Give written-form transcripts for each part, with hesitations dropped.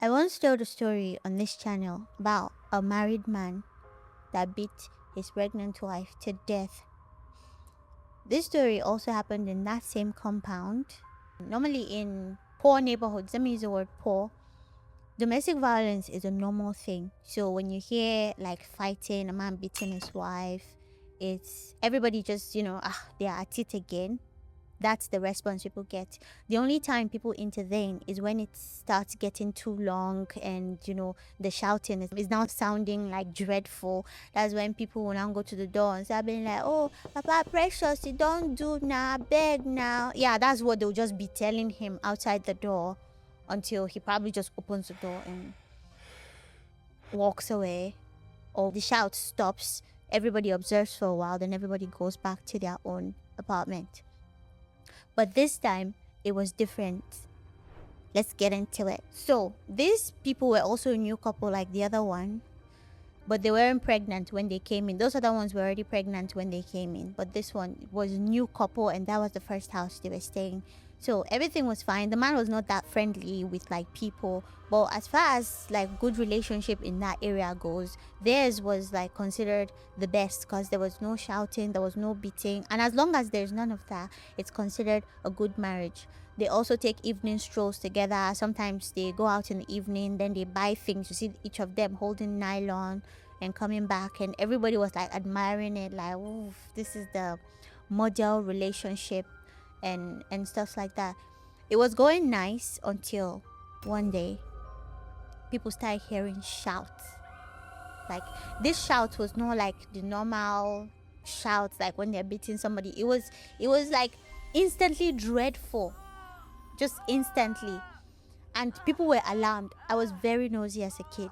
I once told a story on this channel about a married man that beat his pregnant wife to death. This story also happened in that same compound. Normally in poor neighborhoods, let me use the word poor, domestic violence is a normal thing. So when you hear like fighting, a man beating his wife, it's everybody just, they are at it again. That's the response people get. The only time people intervene is when it starts getting too long and, the shouting is now sounding like dreadful. That's when people will now go to the door and start being like, oh, Papa Precious, you don't do now, beg now. Yeah, that's what they'll just be telling him outside the door until he probably just opens the door and walks away. Or the shout stops, everybody observes for a while, then everybody goes back to their own apartment. But this time, it was different. Let's get into it. So, these people were also a new couple like the other one. But they weren't pregnant when they came in. Those other ones were already pregnant when they came in. But this one was a new couple and that was the first house they were staying. So everything was fine. The man was not that friendly with like people. But as far as like good relationship in that area goes, theirs was like considered the best because there was no shouting, there was no beating. And as long as there's none of that, it's considered a good marriage. They also take evening strolls together. Sometimes they go out in the evening, then they buy things. You see each of them holding nylon and coming back, and everybody was like admiring it, like, ooh, this is the model relationship and stuff like that. It was going nice until one day people started hearing shouts. Like this shout was not like the normal shouts like when they're beating somebody. It was like instantly dreadful. Just instantly. And people were alarmed. I was very nosy as a kid.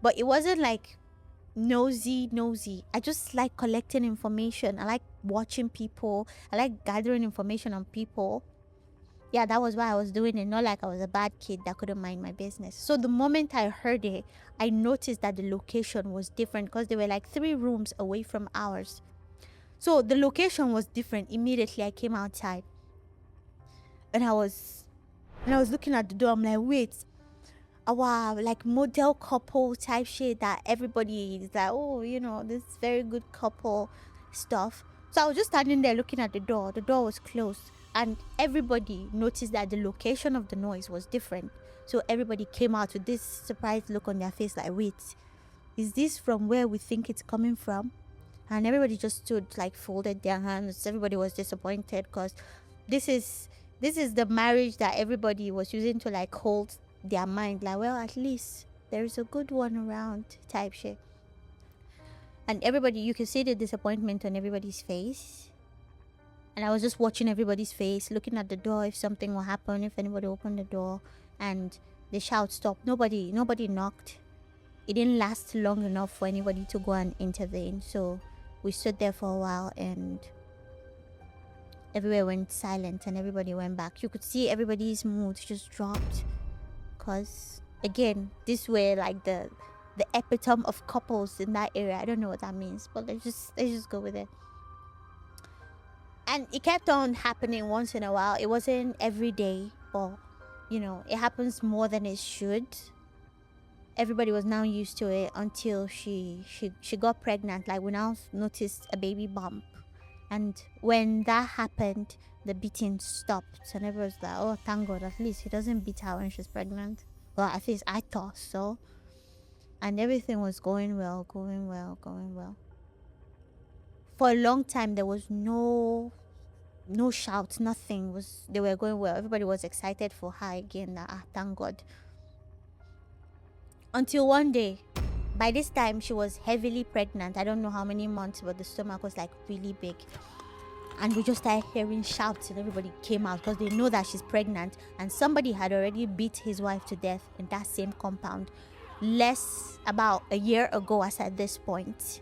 But it wasn't like nosy. I just like collecting information. I like watching people. I like gathering information on people. Yeah, that was why I was doing it. Not like I was a bad kid that couldn't mind my business. So the moment I heard it, I noticed that the location was different because they were like 3 rooms away from ours. So the location was different. Immediately I came outside. And I was looking at the door. I'm like, wait, our like model couple type shit that everybody is like, oh, this very good couple stuff. So I was just standing there looking at the door. The door was closed. And everybody noticed that the location of the noise was different. So everybody came out with this surprised look on their face like, wait, is this from where we think it's coming from? And everybody just stood like folded their hands. Everybody was disappointed because this is the marriage that everybody was using to like hold their mind, like, well, at least there's a good one around type shit. And everybody, you could see the disappointment on everybody's face. And I was just watching everybody's face, looking at the door if something will happen, if anybody opened the door. And the shout stopped. Nobody knocked. It didn't last long enough for anybody to go and intervene. So we stood there for a while and everywhere went silent and everybody went back. You could see everybody's mood just dropped. Because, again, these were like the epitome of couples in that area. I don't know what that means, but let's just go with it. And it kept on happening once in a while. It wasn't every day, but, it happens more than it should. Everybody was now used to it until she got pregnant. Like, we now noticed a baby bump. And when that happened, the beating stopped. And everyone was like, oh, thank God, at least he doesn't beat her when she's pregnant. Well, at least I thought so. And everything was going well. For a long time, there was no shouts, nothing. They were going well. Everybody was excited for her again. Thank God. Until one day, by this time, she was heavily pregnant. I don't know how many months, but the stomach was like really big. And we just started hearing shouts and everybody came out because they know that she's pregnant. And somebody had already beat his wife to death in that same compound about a year ago as at this point.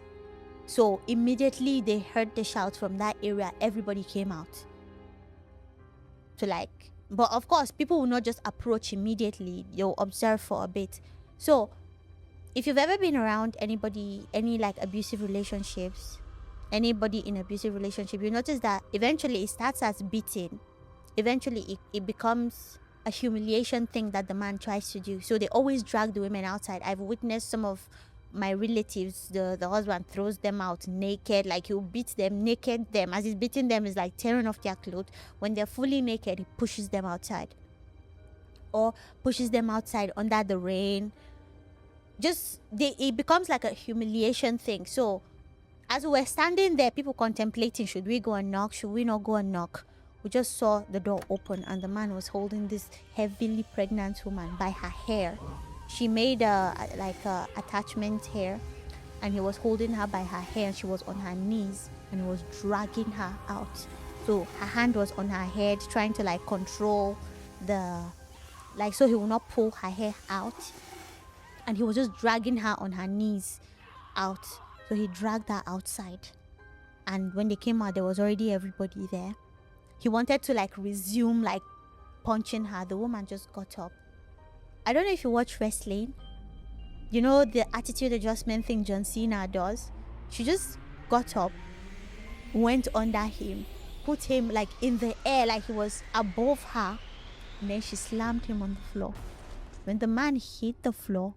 So immediately they heard the shouts from that area. Everybody came out. But of course, people will not just approach immediately. You'll observe for a bit. So if you've ever been around anybody, any like abusive relationships, anybody in abusive relationship, you notice that eventually it starts as beating. Eventually it becomes a humiliation thing that the man tries to do. So they always drag the women outside. I've witnessed some of my relatives, the husband throws them out naked, like he'll beat them naked. Them as he's beating them is like tearing off their clothes. When they're fully naked, he pushes them outside, or pushes them outside under the rain. It becomes like a humiliation thing. So as we were standing there, people contemplating, should we go and knock, should we not go and knock, we just saw the door open and the man was holding this heavily pregnant woman by her hair. She made a attachment hair, and he was holding her by her hair, and she was on her knees and he was dragging her out. So her hand was on her head, trying to like control so he will not pull her hair out, and he was just dragging her on her knees out. So he dragged her outside, and when they came out, there was already everybody there. He wanted to like resume like punching her. The woman just got up. I don't know if you watch wrestling, you know the attitude adjustment thing John Cena does. She just got up, went under him, put him like in the air, like he was above her, and then she slammed him on the floor. When the man hit the floor,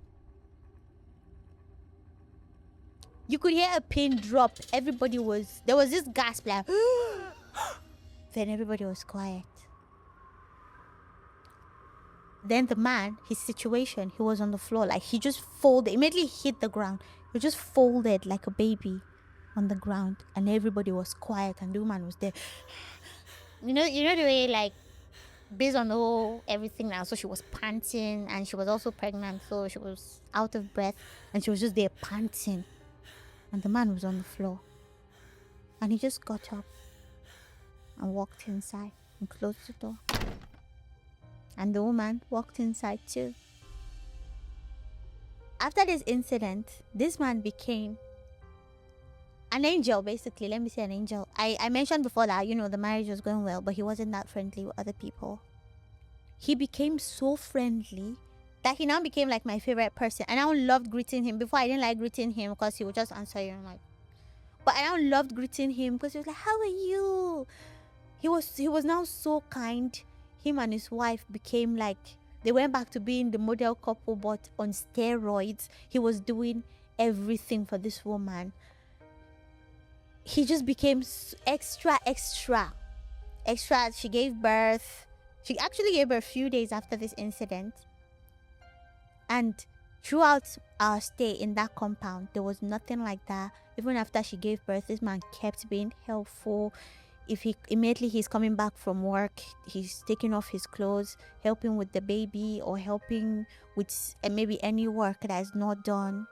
you could hear a pin drop. There was this gasp like then everybody was quiet. Then the man, his situation, he was on the floor, like he just folded, immediately hit the ground. He just folded like a baby on the ground, and everybody was quiet, and the woman was there. You know the way, like, based on the whole everything now, so she was panting, and she was also pregnant, so she was out of breath, and she was just there panting, and the man was on the floor, and he just got up and walked inside and closed the door, and the woman walked inside too. After this incident, this man became an angel, basically. Let me say an angel. I mentioned before that, you know, the marriage was going well, but he wasn't that friendly with other people. He became so friendly that he now became like my favorite person. And I loved greeting him. Before, I didn't like greeting him because he would just answer you. But I now loved greeting him because he was like, "How are you?" He was now so kind. Him and his wife became like, they went back to being the model couple, but on steroids. He was doing everything for this woman. He just became extra. She gave birth. She actually gave birth a few days after this incident. And throughout our stay in that compound, there was nothing like that. Even after she gave birth, this man kept being helpful. If he's coming back from work, he's taking off his clothes, helping with the baby, or helping with maybe any work that is not done.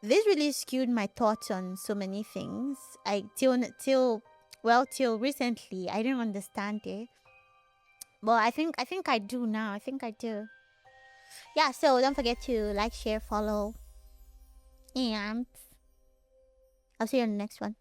This really skewed my thoughts on so many things. Till recently, I didn't understand it. But I think I do now. I think I do. Yeah, so don't forget to like, share, follow, and I'll see you on the next one.